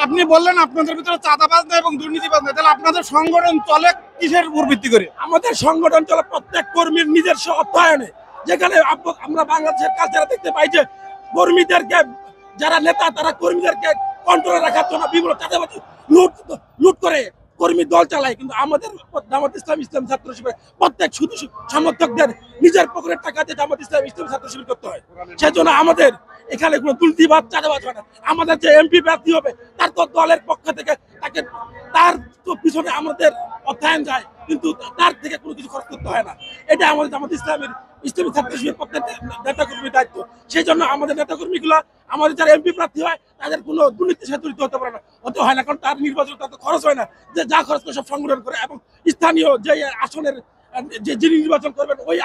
আপনি বললেন আপনাদের ভিতরে চাঁদাবাজ না এবং দুর্নীতিবাজ না, তাহলে আপনাদের সংগঠন চলে কিসের উপর ভিত্তি করে? আমাদের সংগঠন চলে প্রত্যেক কর্মীর নিজস্ব অর্থায়নে। যেখানে আমরা বাংলাদেশের কালচারে দেখতে পাই যে কর্মীদেরকে, যারা নেতা তারা কর্মীদেরকে কন্ট্রোলে রাখার জন্য বিভিন্ন চাঁদাবাজি লুট লুট করে কর্মী দল চালায়, কিন্তু আমাদের জামাত ইসলাম ছাত্র শিবির প্রত্যেক শুধু সমর্থকদের নিজের পকেটের টাকা দিয়ে জামাত ইসলাম ছাত্র শিবির করতে হয়। সেজন্য আমাদের এখানে কোনো দুর্নীতিবাদ চাঁদাবাজ হয় না। আমাদের যে এমপি প্রার্থী হবে তার তো দলের পক্ষ থেকে তাকে তার তো পিছনে আমাদের অর্থায়ন যায়, কিন্তু তার থেকে কোনো কিছু খরচ করতে হয় না। এটা আমাদের জামাত ইসলামী ছাত্র শিবির প্রত্যেক নেতাকর্মীর দায়িত্ব। সেই জন্য আমাদের নেতাকর্মীগুলো, আমাদের যারা এমপি প্রার্থী হয় তাদের কোনো দুর্নীতির সাথে জড়িত হতে পারে না, হতে হয় না, কারণ তার নির্বাচন তার খরচ হয় না, যে যা খরচ করে সব সংগঠন করে। এবং স্থানীয় যে আসনের যিনি নির্বাচন করবেন ওই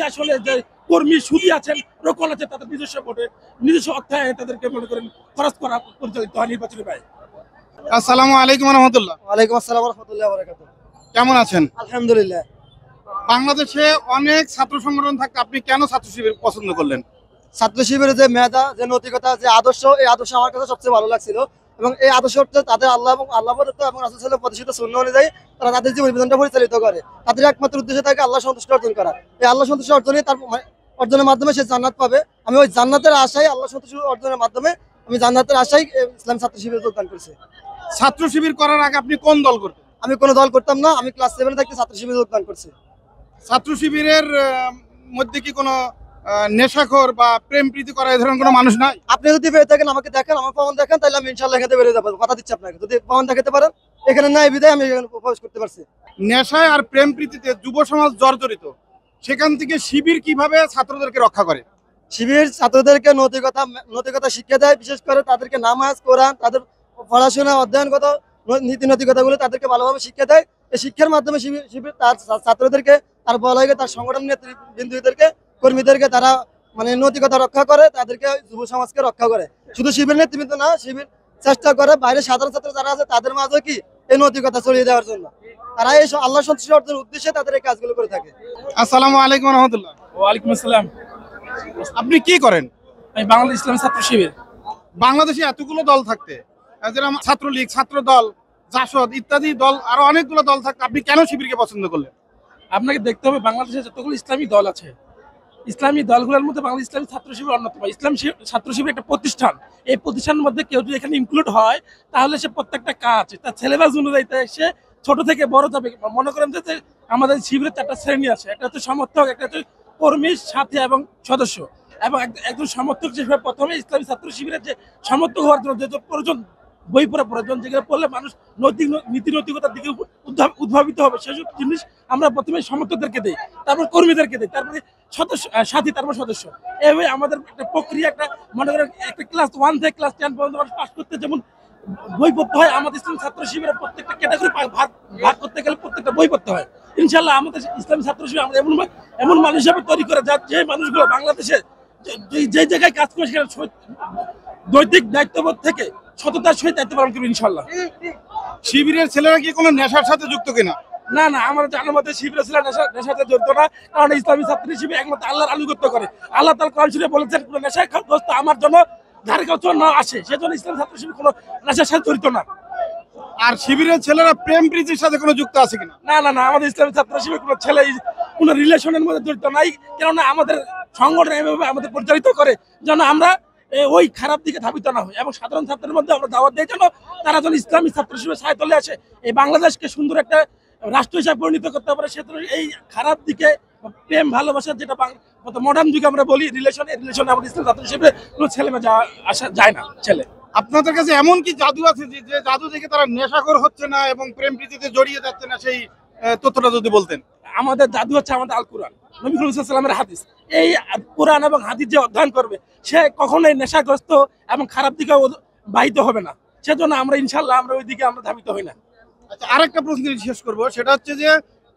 আসনে যে কর্মী সুদী আছেন, রোকন আছে, তাদের নিজস্ব ভোটে নিজস্ব অর্থায়নে তাদেরকে মনে করেন খরচ করা পরিচালিত হয় নির্বাচনী ব্যয়। আসসালামু আলাইকুম রহমতুল্লাহ। ওয়ালাইকুম আসসালাম রাহমাতুল্লাহি ওয়া বারাকাতুহু। কেমন আছেন? আলহামদুলিল্লাহ। বাংলাদেশে অনেক ছাত্র সংগঠন থাকতে আপনি কেন ছাত্র শিবির পছন্দ করলেন? ছাত্র শিবিরের যে মেধা, যে নৈতিকতা, যে আদর্শ, এই আদর্শ আমার কাছে সবচেয়ে ভালো লাগছিল। এবং এই আদর্শটা তাদের আল্লাহ এবং আল্লাহ এবং রাসূল সাল্লাল্লাহু আলাইহি ওয়াসাল্লাম প্রতিষ্ঠিত সুন্নাহ অনুযায়ী তারা তাদের জীবন বিধানটা পরিচালিত করে। তাদের একমাত্র উদ্দেশ্য থাকে আল্লাহ সন্তুষ্টি অর্জন করা। এই আল্লাহ সন্তুষ্টি অর্জনের মাধ্যমে সে জান্নাত পাবে। আমি ওই জান্নাতের আশায়, আল্লাহ সন্তুষ্টি অর্জনের মাধ্যমে আমি জান্নাতের আশায় ইসলাম ছাত্র শিবিরে যোগদান করেছি। ছাত্র শিবির করার আগে আপনি কোন দল করতেন? আমি কোনো দল করতাম না, আমি ক্লাস 7 থেকে ছাত্র শিবিরে যোগদান করছি। ছাত্র শিবিরের মধ্যে কি কোনো নেশাখোর বা প্রেম প্রীতি করা এই ধরনের কোনো মানুষ নাই? আপনি যদি পেয়ে থাকেন আমাকে দেখেন, আমার প্রমাণ দেখেন, তাহলে আমি ইনশাআল্লাহ এখানে বেরিয়ে যাবো, কথা দিচ্ছি আপনাকে। যদি প্রমাণ দেখাতে পারেন, এখানে নাই বিদায় আমি এখানে প্রবেশ করতে পারছি। নেশায় আর প্রেম প্রীতিতে যুব সমাজ জর্জরিত, সেখান থেকে শিবির কিভাবে ছাত্রদেরকে রক্ষা করে? শিবির ছাত্রদেরকে নৈতিকতা শিক্ষা দেয়, বিশেষ করে তাদেরকে নামাজ, কোরআন, তাদের পড়াশোনা, অধ্যয়নগত নীতি নৈতিকতাগুলো তাদেরকে ভালোভাবে শিক্ষা দেয়। এই শিক্ষার মাধ্যমে শিবির তার ছাত্রদেরকে, তার বলয়কে, তার সংগঠন নেতৃবৃন্দদেরকে, কর্মীদেরকে তারা মানে নৈতিকতা রক্ষা করে, তাদেরকে যুব সমাজকে রক্ষা করে। শুধু শিবির নেতৃবৃন্দ না, শিবির চেষ্টা করে বাইরে সাধারণ ছাত্র যারা আছে তাদের মাঝে কি এই নৈতিকতা ছড়িয়ে দেওয়ার জন্য। তারা এই আল্লাহ সন্তুষ্টি অর্জনের উদ্দেশ্যে তাদের এই কাজগুলো করে থাকে। আসসালামু আলাইকুম রহমতুল্লাহ। ওয়ালাইকুম আসসালাম। আপনি কি করেন? আমি বাংলাদেশ ইসলাম ছাত্র শিবির। বাংলাদেশে এতগুলো দল থাকতে, যেরকম ছাত্রলীগ, ছাত্র দল, জাসদ ইত্যাদি দল, আরো অনেকগুলো দল থাকতে আপনি কেন শিবিরকে পছন্দ করলেন? আপনাকে দেখতে হবে বাংলাদেশে যতগুলো ইসলামী দল আছে, ইসলামী দলগুলোর মধ্যে বাংলাদেশ ইসলামী ছাত্র শিবির অন্যতম। ছাত্র শিবির একটা প্রতিষ্ঠান। এই প্রতিষ্ঠানের মধ্যে কেউ যদি এখানে ইনক্লুড হয় তাহলে সে প্রত্যেকটা কাজ তার সিলেবাস অনুযায়ী সে ছোট থেকে বড় যাবে। মনে করেন যে আমাদের শিবিরের 4টা শ্রেণী আছে, একটা হচ্ছে সমর্থক, একটা হচ্ছে কর্মী, সাথী এবং সদস্য। এবং একজন সমর্থক হিসেবে প্রথমে ইসলামী ছাত্র শিবিরের যে সমর্থক হওয়ার জন্য যে প্রয়োজন, বই পড়া প্রয়োজন, যেগুলো পড়লে মানুষ নীতি নৈতিকতার দিকে উদ্ভাবিত হবে, সেসব জিনিস আমরা প্রথমে সমর্থকদেরকে দিই, তারপর কর্মীদেরকে দিই, তারপরে সদস্য, সাথী, তারপর সদস্য। এইভাবে আমাদের একটা প্রক্রিয়া, একটা মনে করেন একটা ক্লাস 1 থেকে ক্লাস 10 পর্যন্ত মানুষ পাস করতে যেমন বই পড়তে হয়, আমাদের ইসলামী ছাত্র শিবিরের প্রত্যেকটা ক্যাটাগরি ভাগ করতে গেলে প্রত্যেকটা বই পড়তে হয়। ইনশাল্লাহ আমাদের ইসলামী ছাত্র শিবির আমরা এমন মানুষ হিসাবে তৈরি করে যে মানুষগুলো বাংলাদেশে যে জায়গায় কাজ করে সেখানে নৈতিক দায়িত্ববোধ থেকে সততার সহিত দায়িত্ব পালন করবে ইনশাল্লাহ। শিবিরের ছেলেরা কি কোনো নেশার সাথে যুক্ত কিনা? না না, আমার জানার মধ্যে শিবিরের ছেলেরা নেশার সাথে জড়িত না, কারণ ইসলামী ছাত্র শিবির একমাত্র আল্লাহর আনুগত্য করে। আল্লাহ তাআলা কোরআন শরীফে বলেছেন, কোনো নেশাগ্রস্ত আমার জন্য ধারে কাছে না আসে। সেজন্য ইসলামী ছাত্র শিবির কোনো নেশার সাথে জড়িত না। আর শিবিরের ছেলেরা প্রেম প্রীতির সাথে কোনো যুক্ত আছে কিনা? না না না, আমাদের ইসলামী ছাত্র শিবির কোনো ছেলে কোনো রিলেশনের মধ্যে জড়িত নাই, কেননা আমাদের সংগঠন এভাবে আমাদের পরিচালিত করে যেন আমরা ওই খারাপ দিকে ধাবিত না হয়। এবং সাধারণ ছাত্রের মধ্যে আমরা দাওয়াত দিই যেন তারা যেন ইসলামী ছাত্র শিবিরের ছায়াতলে আসে, এই বাংলাদেশকে সুন্দর একটা রাষ্ট্র হিসাবে পরিণত করতে পারে। সেজন্য এই খারাপ দিকে প্রেম ভালোবাসা, যেটা মডার্ন যুগে আমরা বলি রিলেশন, এই রিলেশনে আমাদের ইসলামী ছাত্র শিবিরে কোনো ছেলে আসা যায় না। ছেলে আপনাদের কাছে এমন কি জাদু আছে যে জাদু দেখে তারা নেশাখোর হচ্ছে না এবং প্রেম প্রীতিতে জড়িয়ে যাচ্ছে না, সেই তথ্যটা যদি বলতেন। আমাদের জাদু হচ্ছে আমাদের আল কোরআন, নবী করিম সাল্লাল্লাহু আলাইহি ওয়াসাল্লামের হাদিস। এই কোরআন এবং হাদিস যে অধ্যয়ন করবে সে কখনোই নেশাগ্রস্ত এবং খারাপ দিকে বাহিত হবে না। সেজন্য আমরা ইনশাল্লাহ আমরা ওই দিকে আমরা ধাবিত হই না। আচ্ছা, আরেকটা প্রশ্ন শেষ করবো, সেটা হচ্ছে যে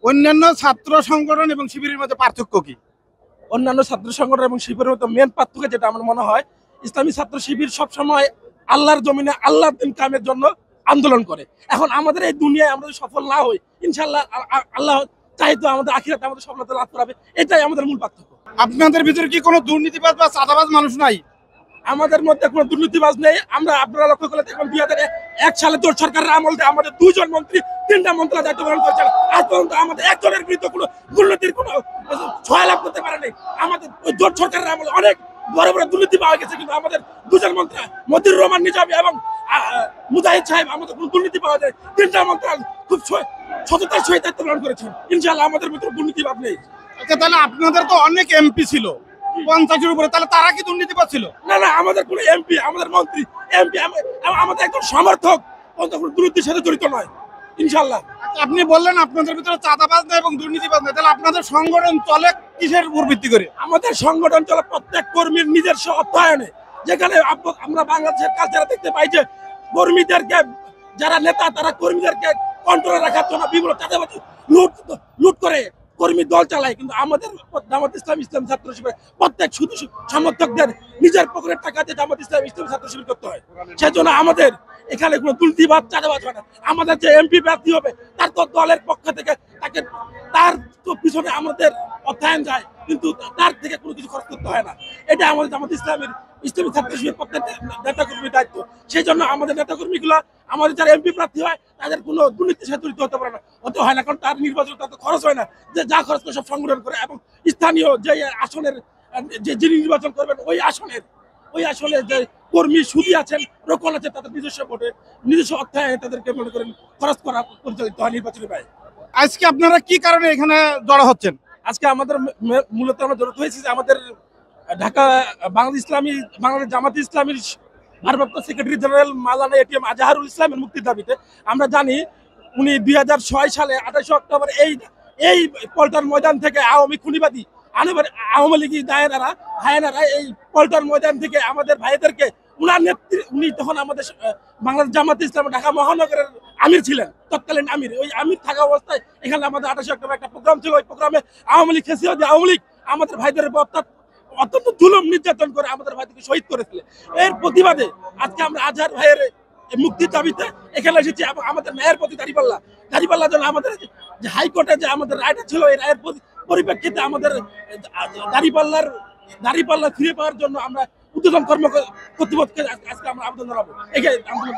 অন্যান্য ছাত্র সংগঠন এবং শিবিরের মধ্যে পার্থক্য কি? অন্যান্য ছাত্র সংগঠন এবং শিবিরের মধ্যে মেন পার্থক্য যেটা আমার মনে হয়, ইসলামী ছাত্র শিবির সবসময় আল্লাহর জমিনে আল্লাহর দিন কায়েমের জন্য আন্দোলন করে। এখন আমাদের এই দুনিয়ায় আমরা যদি সফল না হই, ইনশাল্লাহ আল্লাহ চাইতো আমাদের আখিরাতে আমাদের সফলতা লাভ করাবে। এটাই আমাদের মূল পার্থক্য। আপনাদের ভিতরে কি কোনো দুর্নীতিবাজ বা চাঁদাবাজ মানুষ নাই? আমাদের মধ্যে কোনো দুর্নীতিবাজ নেই। আমরা আপনারা লক্ষ্য করলে দেখবেন 2001 সালে তোর সরকারের আমলে আমাদের 2 জন মন্ত্রী 3টা মন্ত্রণালয় দায়িত্ব পালন করেছেন। আজ পর্যন্ত আমাদের একজনের বিরুদ্ধে কোনো দুর্নীতির কোনো সহায়তা করতে পারে নাই। আমাদের ওই জোট সরকারের আমলে অনেক বড় বড় দুর্নীতি পাওয়া গেছে, কিন্তু আমাদের 2 জন মন্ত্রী মতিউর রহমান নিজামী এবং মুজাহিদ সাহেব আমাদের কোনো দুর্নীতি পাওয়া যায়। 3টা মন্ত্রণালয় খুব সততার সহিত দায়িত্ব পালন করেছেন। ইনশাআল্লাহ আমাদের ভিতরে দুর্নীতিবাদ নেই। আচ্ছা, তাহলে আপনাদের তো অনেক এমপি ছিল 50-এর উপরে, তাহলে তারা কি দুর্নীতি পাচ্ছিল? না না, আমাদের কোনো এমপি, আমাদের মন্ত্রী, এমপি, আমাদের একজন সমর্থক কোনো দুর্নীতির সাথে জড়িত নয় ইনশাআল্লাহ। আপনি বললেন আপনাদের ভিতরে চাঁদাবাজ নেই এবং দুর্নীতিবাজ নেই, তাহলে আপনাদের সংগঠন চলে কিসের উপর ভিত্তি করে? আমাদের সংগঠন চলে প্রত্যেক কর্মীর নিজস্ব অর্থায়নে। যেখানে আমরা বাংলাদেশের কালচারে দেখতে পাই যে কর্মীদেরকে, যারা নেতা তারা কর্মীদেরকে কন্ট্রোলে রাখার জন্য বিভিন্ন চাঁদাবাজি লুট করে কর্মী দল চালায়, কিন্তু আমাদের জামাত ইসলাম ইসলামী ছাত্র শিবির প্রত্যেক শুধু সমর্থকদের নিজের পকেটের টাকা দিয়ে জামাত ইসলাম ইসলামী ছাত্র শিবির করতে হয়। সেজন্য আমাদের এখানে কোনো দুর্নীতিবাদ চাঁদাবাজ হয় না। আমাদের যে এমপি প্রার্থী হবে তার তো দলের পক্ষ থেকে তাকে তার তো পিছনে আমাদের অর্থায়ন যায়, কিন্তু তার থেকে কোনো কিছু খরচ করতে হয় না। এটা আমাদের জামাত ইসলামী ছাত্র শিবির প্রত্যেক নেতাকর্মীর দায়িত্ব। সেই জন্য আমাদের নেতাকর্মীগুলো, আমাদের যারা এমপি প্রার্থী হয় তাদের কোনো দুর্নীতির সাথে জড়িত হতে পারে না, হতে হয় না, কারণ তার নির্বাচন তার খরচ হয় না। যে যা খরচ করে সব সংগঠন করে, এবং স্থানীয় যে আসনের যিনি নির্বাচন করবেন ওই আসনে যে কর্মী সুদী আছেন, রোকন আছে, তাদের নিজস্ব ভোটে নিজস্ব অর্থায়নে তাদেরকে মনে করেন খরচ করা পরিচালিত হয় নির্বাচনী ব্যয়। আজকে আপনারা কি কারণে এখানে জড়ো হচ্ছেন? আজকে আমাদের মূলত আমরা জড়িত হয়েছি যে আমাদের ঢাকা বাংলাদেশ জামাত ইসলামীর ভারপ্রাপ্ত সেক্রেটারি জেনারেল মাওলানা এটিএম আজহারুল ইসলামের মুক্তির দাবিতে। আমরা জানি উনি 2006 সালে 28 অক্টোবর এই পল্টন ময়দান থেকে আওয়ামী খুনিবাদী আওয়ামী লীগী হায়নারা এই পল্টন ময়দান থেকে আমাদের ভাইদেরকে উনি তখন আমাদের বাংলাদেশ জামাত ইসলাম ঢাকা মহানগরের আমির ছিলেন, তৎকালীন আমির। ওই আমির থাকা অবস্থায় এখানে আমাদের 28 অক্টোবর একটা প্রোগ্রাম ছিল। ওই প্রোগ্রামে আওয়ামী লীগ আমাদের ভাইদের অত্যন্ত জুলুম নির্যাতন করে আমাদের ভাইদেরকে শহীদ করেছিল। এর প্রতিবাদে আজকে আমরা আজহার ভাইয়ের মুক্তির দাবিতে এখানে এসেছি, এবং আমাদের ন্যায়ের প্রতি দাঁড়িপাল্লার জন্য আমাদের যে হাইকোর্টে যে আমাদের রায়টা ছিল, এই রায়ের পরিপ্রেক্ষিতে আমাদের দাঁড়িপাল্লা ফিরে পাওয়ার জন্য আমরা উদ্বোধন কর্তৃপক্ষকে আজকে আমরা আবেদন জানাবো। এখানে আন্দোলন